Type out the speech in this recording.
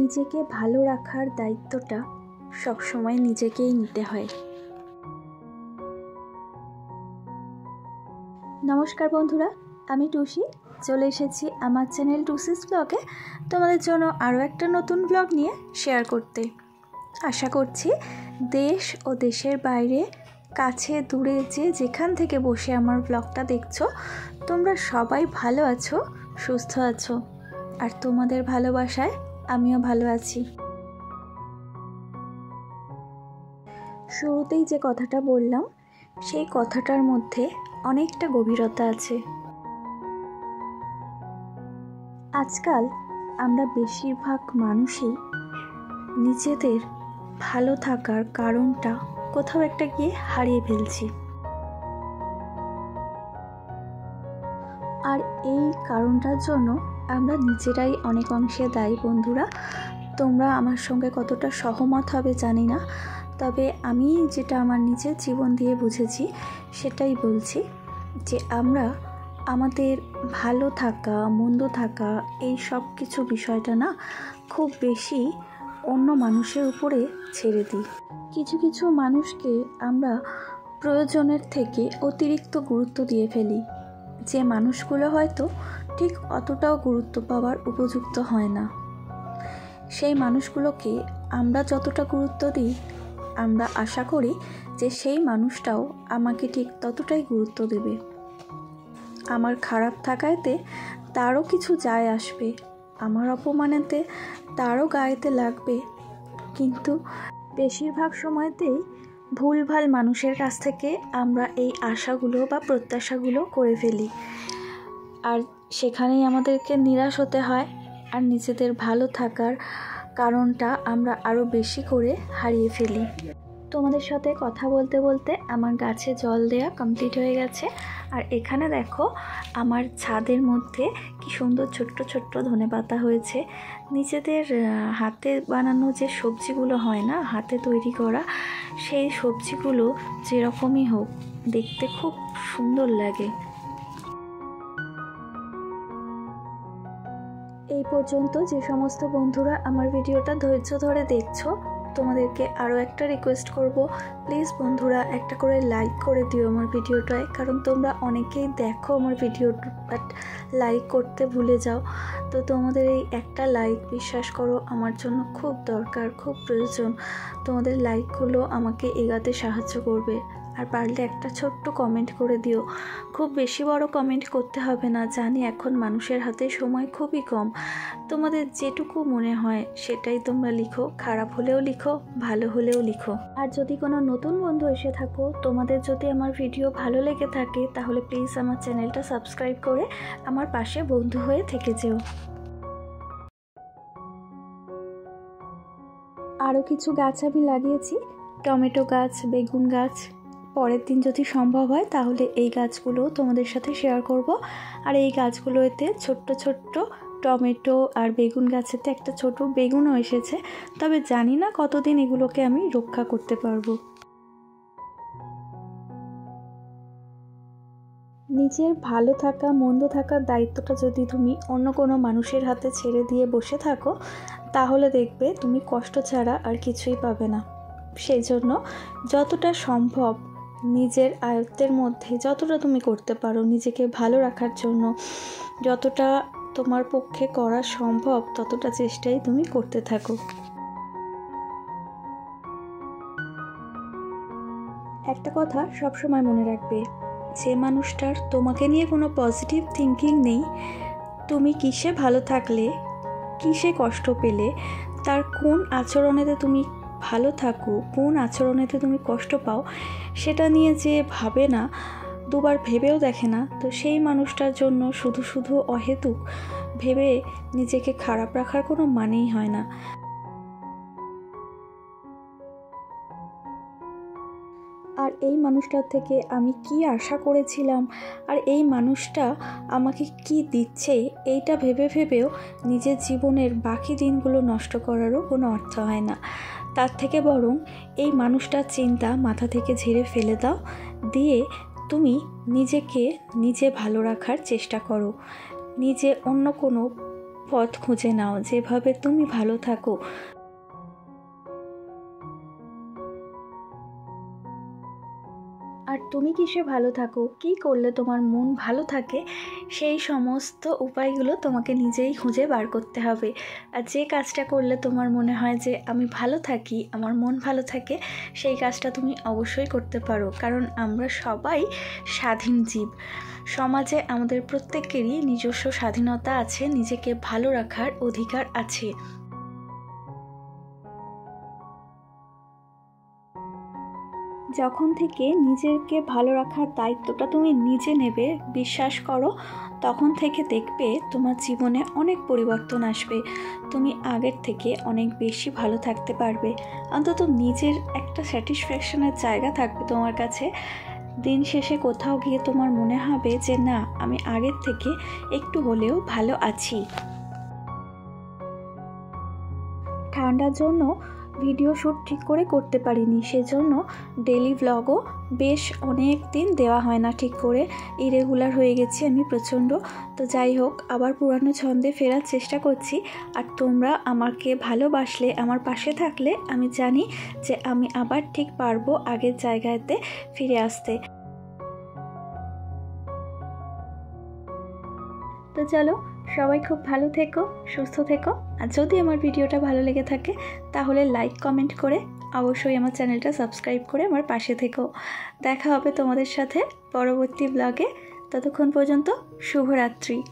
নিজেকে ভালো রাখার দায়িত্বটা সবসময় নিজেকেই নিতে হয়। নমস্কার বন্ধুরা, আমি টুসি চলে এসেছি আমার চ্যানেল টুসিস ব্লগে তোমাদের জন্য আরও একটা নতুন ব্লগ নিয়ে শেয়ার করতে। আশা করছি দেশ ও দেশের বাইরে, কাছে দূরে যেখান থেকে বসে আমার ব্লগটা দেখছো, তোমরা সবাই ভালো আছো, সুস্থ আছো, আর তোমাদের ভালোবাসায় আমিও ভালো আছি। শুরুতেই যে কথাটা বললাম, সেই কথাটার মধ্যে অনেকটা গভীরতা আছে। আজকাল আমরা বেশিরভাগ মানুষই নিজেদের ভালো থাকার কারণটা কোথাও একটা গিয়ে হারিয়ে ফেলছি। আর এই কারণটার জন্য আমরা নিজেরাই অনেক অংশে দায়ী। বন্ধুরা, তোমরা আমার সঙ্গে কতটা সহমত হবে জানি না, তবে আমি যেটা আমার নিজের জীবন দিয়ে বুঝেছি সেটাই বলছি, যে আমরা আমাদের ভালো থাকা, মন্দ থাকা, এই সব কিছু বিষয়টা না খুব বেশি অন্য মানুষের উপরে ছেড়ে দিই। কিছু কিছু মানুষকে আমরা প্রয়োজনের থেকে অতিরিক্ত গুরুত্ব দিয়ে ফেলি, যে মানুষগুলো হয়তো ঠিক অতটাও গুরুত্ব পাওয়ার উপযুক্ত হয় না। সেই মানুষগুলোকে আমরা যতটা গুরুত্ব দিই, আমরা আশা করি যে সেই মানুষটাও আমাকে ঠিক ততটাই গুরুত্ব দেবে। আমার খারাপ থাকাতে তারও কিছু যায় আসবে, আমার অপমানেতে তারও গায়েতে লাগবে, কিন্তু বেশিরভাগ সময়তেই ভুলভাল মানুষের কাছ থেকে আমরা এই আশাগুলো বা প্রত্যাশাগুলো করে ফেলি, আর সেখানেই আমাদেরকে নিরাশ হতে হয়, আর নিজেদের ভালো থাকার কারণটা আমরা আরও বেশি করে হারিয়ে ফেলি। তোমাদের সাথে কথা বলতে বলতে আমার গাছে জল দেওয়া কমপ্লিট হয়ে গেছে। আর এখানে দেখো আমার ছাদের মধ্যে কি সুন্দর ছোট্ট ছোট্ট ধনেপাতা হয়েছে। নিজেদের হাতে বানানো যে সবজিগুলো হয় না, হাতে তৈরি করা, সেই সবজিগুলো যেরকমই হোক দেখতে খুব সুন্দর লাগে। এই পর্যন্ত যে সমস্ত বন্ধুরা আমার ভিডিওটা ধৈর্য ধরে দেখছো, তোমাদেরকে আরও একটা রিকোয়েস্ট করব, প্লিজ বন্ধুরা একটা করে লাইক করে দিও আমার ভিডিওটায়, কারণ তোমরা অনেকেই দেখো আমার ভিডিওটা বাট লাইক করতে ভুলে যাও। তো তোমাদের এই একটা লাইক, বিশ্বাস করো, আমার জন্য খুব দরকার, খুব প্রয়োজন। তোমাদের লাইকগুলো আমাকে এগাতে সাহায্য করবে। আর পারলে একটা ছোট্ট কমেন্ট করে দিও, খুব বেশি বড় কমেন্ট করতে হবে না, জানি এখন মানুষের হাতে সময় খুবই কম। তোমাদের যেটুকু মনে হয় সেটাই তোমরা লিখো, খারাপ হলেও লিখো, ভালো হলেও লিখো। আর যদি কোনো নতুন বন্ধু এসে থাকো, তোমাদের যদি আমার ভিডিও ভালো লেগে থাকে, তাহলে প্লিজ আমার চ্যানেলটা সাবস্ক্রাইব করে আমার পাশে বন্ধু হয়ে থেকে যেও। আরও কিছু গাছ আমি লাগিয়েছি, টমেটো গাছ, বেগুন গাছ। পরের দিন যদি সম্ভব হয় তাহলে এই গাছগুলো তোমাদের সাথে শেয়ার করব। আর এই গাছগুলোতে ছোট্ট ছোট্ট টমেটো আর বেগুন গাছেতে একটা ছোট বেগুনও এসেছে, তবে জানি না কতদিন এগুলোকে আমি রক্ষা করতে পারবো। নিজের ভালো থাকা, মন্দ থাকার দায়িত্বটা যদি তুমি অন্য কোনো মানুষের হাতে ছেড়ে দিয়ে বসে থাকো, তাহলে দেখবে তুমি কষ্ট ছাড়া আর কিছুই পাবে না। সেই জন্য যতটা সম্ভব নিজের আয়ত্তের মধ্যে যতটা তুমি করতে পারো নিজেকে ভালো রাখার জন্য, যতটা তোমার পক্ষে করা সম্ভব ততটা চেষ্টাই তুমি করতে থাকো। একটা কথা সবসময় মনে রাখবে, যে মানুষটার তোমাকে নিয়ে কোনো পজিটিভ থিঙ্কিং নেই, তুমি কিসে ভালো থাকলে, কিসে কষ্ট পেলে, তার কোন আচরণেতে তুমি ভালো থাকো, কোন আচরণেতে তুমি কষ্ট পাও, সেটা নিয়ে যে ভাবে না, দুবার ভেবেও দেখে না, তো সেই মানুষটার জন্য শুধু শুধু অহেতুক ভেবে নিজেকে খারাপ রাখার কোনো মানেই হয় না। আর এই মানুষটার থেকে আমি কি আশা করেছিলাম, আর এই মানুষটা আমাকে কি দিচ্ছে, এইটা ভেবে ভেবেও নিজের জীবনের বাকি দিনগুলো নষ্ট করারও কোনো অর্থ হয় না। তার থেকে বরং এই মানুষটার চিন্তা মাথা থেকে ঝেড়ে ফেলে দাও, দিয়ে তুমি নিজেকে নিজে ভালো রাখার চেষ্টা করো। নিজে অন্য কোনো পথ খুঁজে নাও, যেভাবে তুমি ভালো থাকো। আর তুমি কিসে ভালো থাকো, কি করলে তোমার মন ভালো থাকে, সেই সমস্ত উপায়গুলো তোমাকে নিজেই খুঁজে বার করতে হবে। আর যে কাজটা করলে তোমার মনে হয় যে আমি ভালো থাকি, আমার মন ভালো থাকে, সেই কাজটা তুমি অবশ্যই করতে পারো। কারণ আমরা সবাই স্বাধীন জীব। সমাজে আমাদের প্রত্যেকেরই নিজস্ব স্বাধীনতা আছে, নিজেকে ভালো রাখার অধিকার আছে। যখন থেকে নিজেকে ভালো রাখার দায়িত্বটা তুমি নিজে নেবে, বিশ্বাস করো, তখন থেকে দেখবে তোমার জীবনে অনেক পরিবর্তন আসবে। তুমি আগের থেকে অনেক বেশি ভালো থাকতে পারবে। অন্তত নিজের একটা স্যাটিসফ্যাকশনের জায়গা থাকবে তোমার কাছে। দিন শেষে কোথাও গিয়ে তোমার মনে হবে যে না, আমি আগের থেকে একটু হলেও ভালো আছি। ঠান্ডার জন্য ভিডিও শ্যুট ঠিক করে করতে পারিনি, সেজন্য ডেলি ভ্লগও বেশ অনেক দিন দেওয়া হয় না ঠিক করে, ইরেগুলার হয়ে গেছি আমি প্রচণ্ড। তো যাই হোক, আবার পুরানো ছন্দে ফেরার চেষ্টা করছি। আর তোমরা আমাকে ভালোবাসলে, আমার পাশে থাকলে, আমি জানি যে আমি আবার ঠিক পারবো আগের জায়গাতে ফিরে আসতে। তো চলো, সবাই খুব ভালো থেকো, সুস্থ থেকো। আর যদি আমার ভিডিওটা ভালো লেগে থাকে তাহলে লাইক কমেন্ট করে অবশ্যই আমার চ্যানেলটা সাবস্ক্রাইব করে আমার পাশে থেকো। দেখা হবে তোমাদের সাথে পরবর্তী ব্লগে। ততক্ষণ পর্যন্ত শুভরাত্রি।